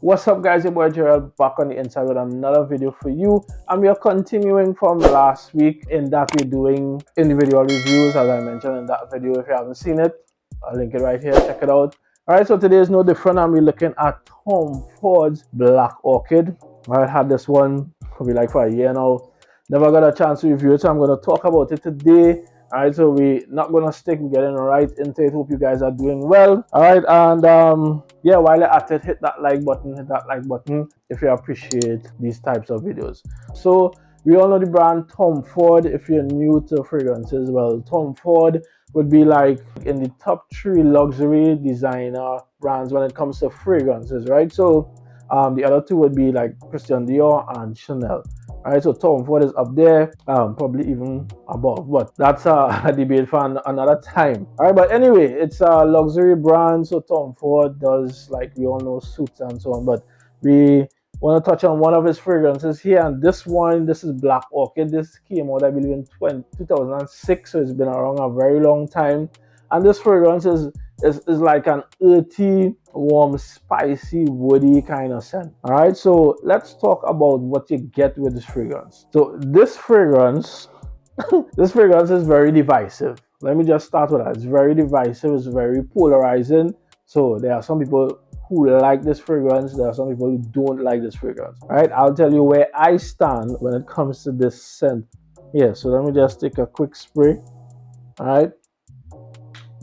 What's up, guys? Your boy Gerald back on the inside with another video for you. And we are continuing from last week in that we're doing individual reviews, as I mentioned in that video. If you haven't seen it, I'll link it right here. Check it out. Alright, so today is no different. I'm looking at Tom Ford's Black Orchid. I had this one probably like for a year now. Never got a chance to review it, so I'm going to talk about it today. Alright, so we're not gonna stick, we're getting right into it. Hope you guys are doing well. Alright, and yeah, while you're at it, hit that like button if you appreciate these types of videos. So we all know the brand Tom Ford. If you're new to fragrances, well, Tom Ford would be like in the top 3 luxury designer brands when it comes to fragrances, right? So the other 2 would be like Christian Dior and Chanel. Alright, so Tom Ford is up there, probably even above, but that's a debate for another time. Alright, but anyway, it's a luxury brand, so Tom Ford does, like we all know, suits and so on, but we want to touch on one of his fragrances here, and this is Black Orchid. This came out, I believe, in 2006, so it's been around a very long time, and this fragrance is like an earthy, warm, spicy, woody kind of scent. All right, so let's talk about what you get with this fragrance. So this fragrance this fragrance is very divisive. Let me just start with that. It's very divisive. It's very polarizing. So there are some people who like this fragrance. There are some people who don't like this fragrance. All right, I'll tell you where I stand when it comes to this scent. Yeah, so let me just take a quick spray. All right,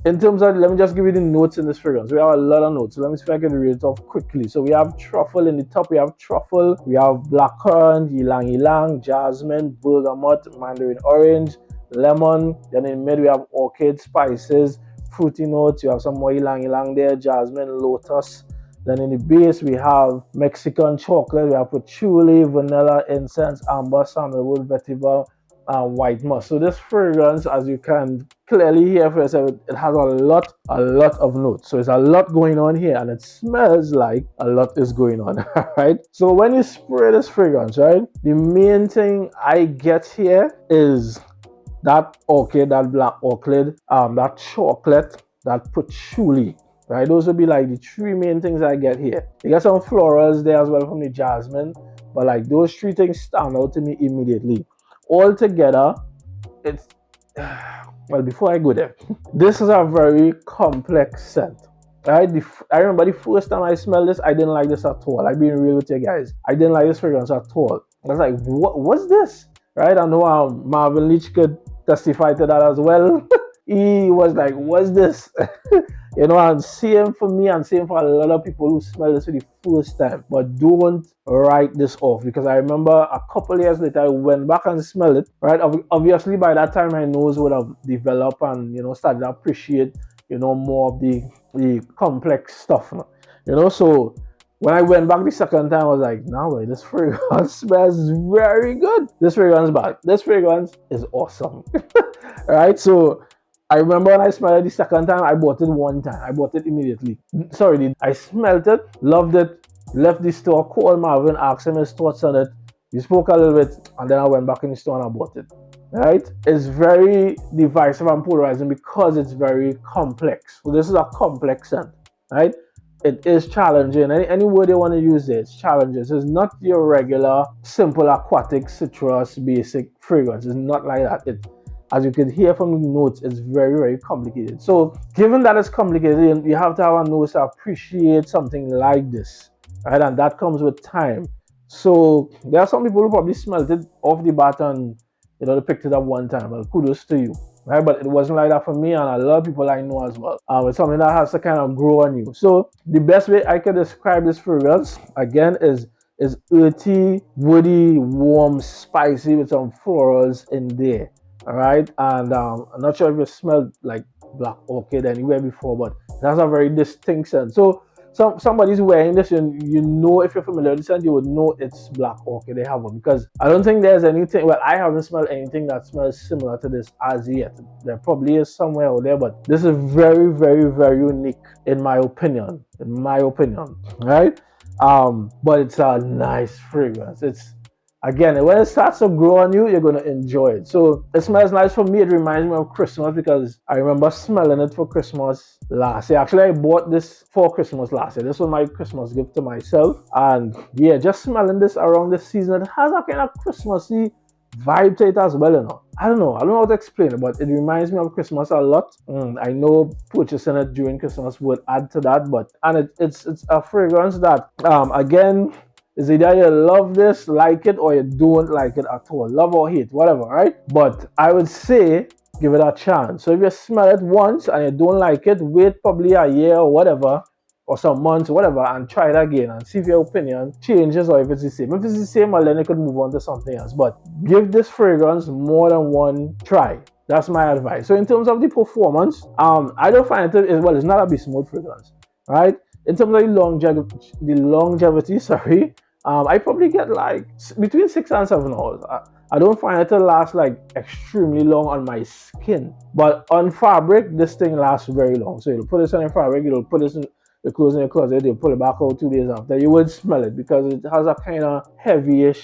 in terms of, let me just give you the notes in this fragrance. We have a lot of notes, so let me see if I can read it off quickly. So we have truffle in the top, we have truffle, we have blackcurrant, ylang ylang, jasmine, bergamot, mandarin orange, lemon. Then in mid we have orchid, spices, fruity notes. You have some more ylang ylang there, jasmine, lotus. Then in the base we have Mexican chocolate, we have patchouli, vanilla, incense, amber, sandalwood, vetiver, white musk. So this fragrance, as you can clearly hear for yourself, it has a lot of notes. So it's a lot going on here, and it smells like a lot is going on. Right? So when you spray this fragrance, right, the main thing I get here is that orchid, that black orchid, that chocolate, that patchouli. Right? Those would be like the 3 main things I get here. You get some florals there as well from the jasmine, but like those 3 things stand out to me immediately. All together, it's well, before I go there, this is a very complex scent. Right? I remember the first time I smelled this, I didn't like this at all. I've been real with you guys. I didn't like this fragrance at all. I was like, what was this? Right? I know Marvin Leach could testify to that as well. He was like, what's this? You know, and same for me and same for a lot of people who smell this for the first time. But don't write this off, because I remember a couple years later I went back and smelled it. Right? Obviously by that time my nose would have developed and, you know, started to appreciate, you know, more of the complex stuff. You know, so when I went back the second time, I was like, nah, wait, this fragrance smells very good. This fragrance is bad. This fragrance is awesome. Right? So I remember when I smelled it the second time, I bought it one time. I bought it immediately. Sorry, I smelled it, loved it, left the store, called Marvin, asked him his thoughts on it. We spoke a little bit, and then I went back in the store and I bought it. Right? It's very divisive and polarizing because it's very complex. So this is a complex scent. Right? It is challenging. Any word you want to use there, it's challenging. So it's not your regular, simple, aquatic, citrus, basic fragrance. It's not like that. As you can hear from the notes, it's very, very complicated. So given that it's complicated, you have to have a nose to appreciate something like this, right? And that comes with time. So there are some people who probably smelled it off the bat and, you know, they picked it up one time. Well, kudos to you, right? But it wasn't like that for me and a lot of people I know as well. It's something that has to kind of grow on you. So the best way I can describe this fragrance, again, is earthy, woody, warm, spicy with some florals in there. All right, and I'm not sure if you smelled like Black Orchid anywhere before, but it has a very distinct scent. So somebody's wearing this, and you know, if you're familiar with the scent, you would know it's Black Orchid. They have one, because I don't think there's anything, well, I haven't smelled anything that smells similar to this as yet. There probably is somewhere out there, but this is very, very, very unique in my opinion. Right? But it's a nice fragrance. again, when it starts to grow on you, you're going to enjoy it. So it smells nice. For me, it reminds me of Christmas because I remember smelling it for Christmas last year. Actually, I bought this for Christmas last year. This was my Christmas gift to myself. And yeah, just smelling this around the season, it has a kind of Christmassy vibe to it as well, you know. I don't know how to explain it, but it reminds me of Christmas a lot. I know purchasing it during Christmas would add to that, but and it's a fragrance that again is either you love this, like it, or you don't like it at all. Love or hate, whatever, right? But I would say give it a chance. So if you smell it once and you don't like it, wait probably a year or whatever, or some months or whatever, and try it again and see if your opinion changes or if it's the same. If it's the same, well, then you could move on to something else. But give this fragrance more than one try. That's my advice. So in terms of the performance, I don't find it as well. It's not a besmooth fragrance, right? In terms of the longevity, sorry, I probably get like between 6 and 7 hours. I don't find it to last like extremely long on my skin, but on fabric, this thing lasts very long. So you'll put this on your fabric, you'll put this in the clothes in your closet, you'll pull it back out 2 days after. You would smell it because it has a kind of heavyish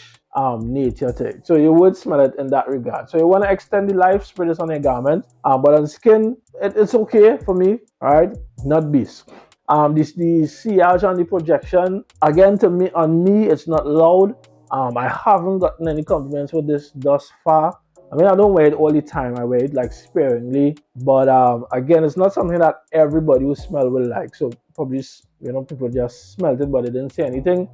nature to it. So you would smell it in that regard. So you want to extend the life, spray this on your garment, but on skin, it's okay for me, all right? Not beast. The sillage and the projection, again, to me, on me, it's not loud. I haven't gotten any compliments with this thus far. I mean, I don't wear it all the time. I wear it like sparingly, but again, it's not something that everybody who smell will like. So probably, you know, people just smelled it, but they didn't say anything.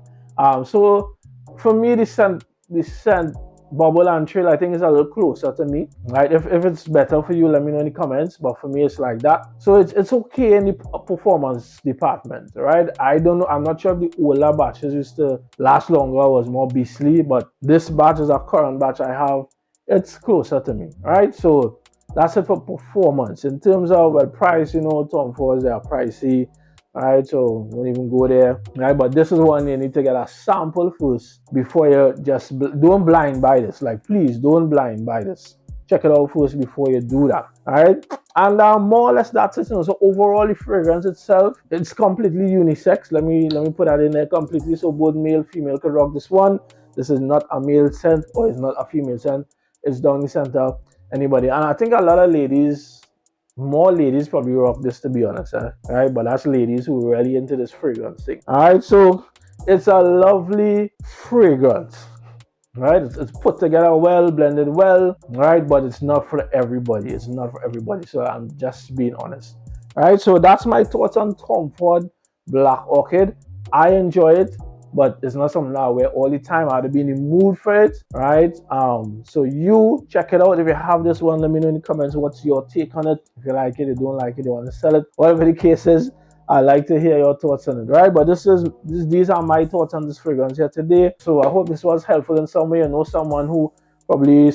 So for me, the scent bubble and trail, I think, is a little closer to me, right? If it's better for you, let me know in the comments, but for me it's like that. So it's okay in the performance department, right? I don't know, I'm not sure if the older batches used to last longer, was more beastly, but this batch is a current batch I have, it's closer to me, right? So that's it for performance. In terms of price, you know, Tom Fords, they are pricey. Alright, so don't even go there. Right, but this is one you need to get a sample first before you just don't blind buy this. Like, please don't blind buy this. Check it out first before you do that. Alright, and more or less that's it. So overall, the fragrance itself, it's completely unisex. Let me put that in there completely. So both male, female could rock this one. This is not a male scent or it's not a female scent. It's down the center. Anybody, and I think a lot of ladies. More ladies probably rock this, to be honest, right? But that's ladies who are really into this fragrance thing. All right, so it's a lovely fragrance, right? It's put together well, blended well, right? But it's not for everybody. It's not for everybody. So I'm just being honest. All right, so that's my thoughts on Tom Ford Black Orchid. I enjoy it, but it's not something that I wear all the time. I had to be in the mood for it, right? So you check it out. If you have this one, let me know in the comments what's your take on it. If you like it, you don't like it, you want to sell it, whatever the case is, I like to hear your thoughts on it, right? But these are my thoughts on this fragrance here today. So I hope this was helpful in some way. You know someone who probably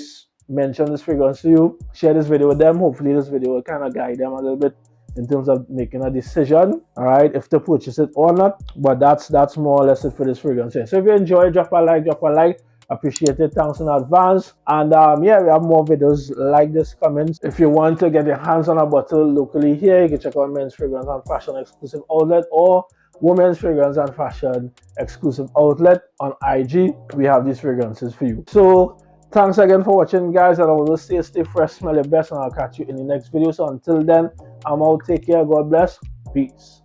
mentioned this fragrance to you. Share this video with them. Hopefully this video will kind of guide them a little bit in terms of making a decision, all right, if to purchase it or not. But that's more or less it for this fragrance here. So if you enjoy, drop a like, appreciate it, thanks in advance. And yeah, we have more videos like this coming. If you want to get your hands on a bottle locally here, you can check out Men's Fragrance and Fashion Exclusive Outlet or Women's Fragrance and Fashion Exclusive Outlet on IG. We have these fragrances for you. So thanks again for watching, guys, and I will stay fresh, smell your best, and I'll catch you in the next video. So until then, I'm out. Take care. God bless. Peace.